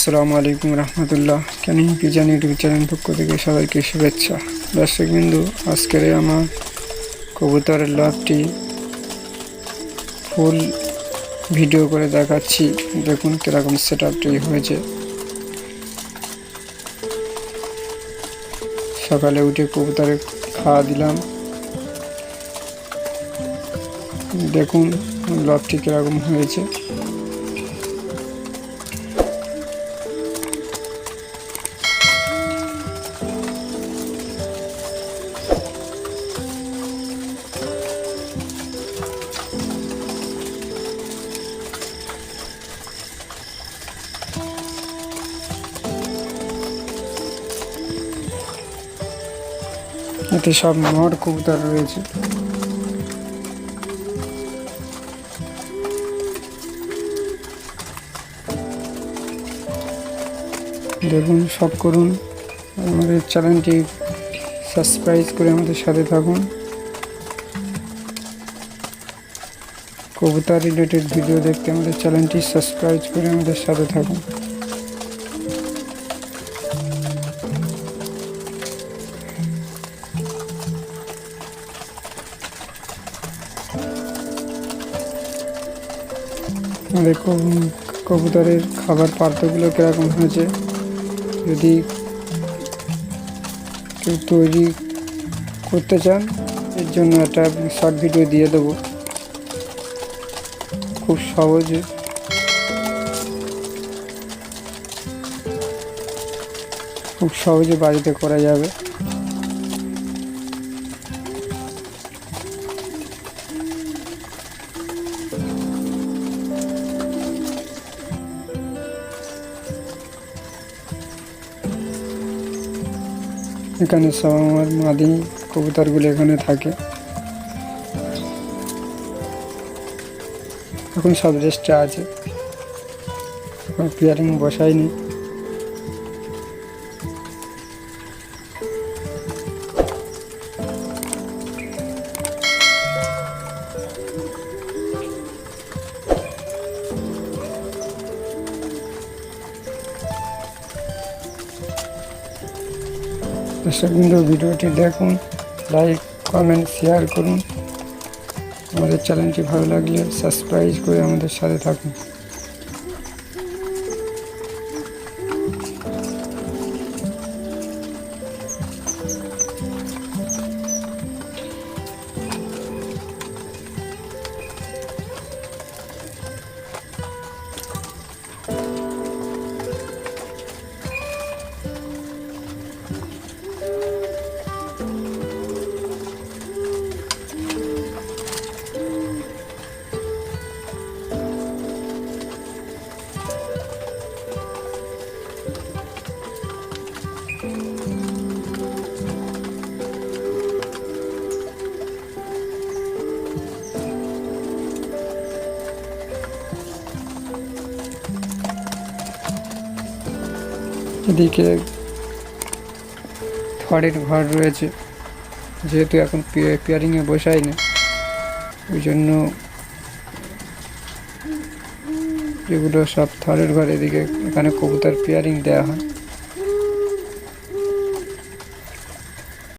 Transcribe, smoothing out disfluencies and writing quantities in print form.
আসসালামু আলাইকুম রহমতুল্লাহ। Canning pigeon YouTube channel পক্ষ থেকে সবাইকে শুভেচ্ছা। দর্শকবিন্দু, আজকের আমার কবুতরের লবটি ফুল ভিডিও করে দেখাচ্ছি। দেখুন কীরকম সেট আপটি হয়েছে। সকালে উঠে কবুতরে খাওয়া দিলাম। দেখুন লবটি কীরকম হয়েছে। এতে সব নর কবুতর রয়েছে। দেখুন, সব করুন। আমাদের চ্যানেলটি সাবস্ক্রাইব করে আমাদের সাথে থাকুন। কবুতর রিলেটেড ভিডিও দেখতে আমাদের চ্যানেলটি সাবস্ক্রাইব করে আমাদের সাথে থাকুন। আমাদের কবুতরের খাবার পাত্রগুলো কীরকম হয়েছে, যদি কেউ তৈরি করতে চান এর জন্য একটা শর্ট ভিডিও দিয়ে দেবো। খুব সহজে বাড়িতে করা যাবে। এখানে সব আমার মাদি কবুতরগুলো এখানে থাকে। এখন সব রেস্টে আছে, পেয়ারিং বসাইনি। দর্শকবৃন্দ, ভিডিওটি দেখুন, লাইক কমেন্ট শেয়ার করুন। আমাদের চ্যানেলটি ভালো লাগলে সাবস্ক্রাইব করে আমাদের সাথে থাকুন। এদিকে খড়ের ঘর রয়েছে, যেহেতু এখন পেয়ারিংয়ে বসাই না, ওই জন্য এগুলো সব থরের ঘর। এদিকে এখানে কবুতর পেয়ারিং দেওয়া হয়।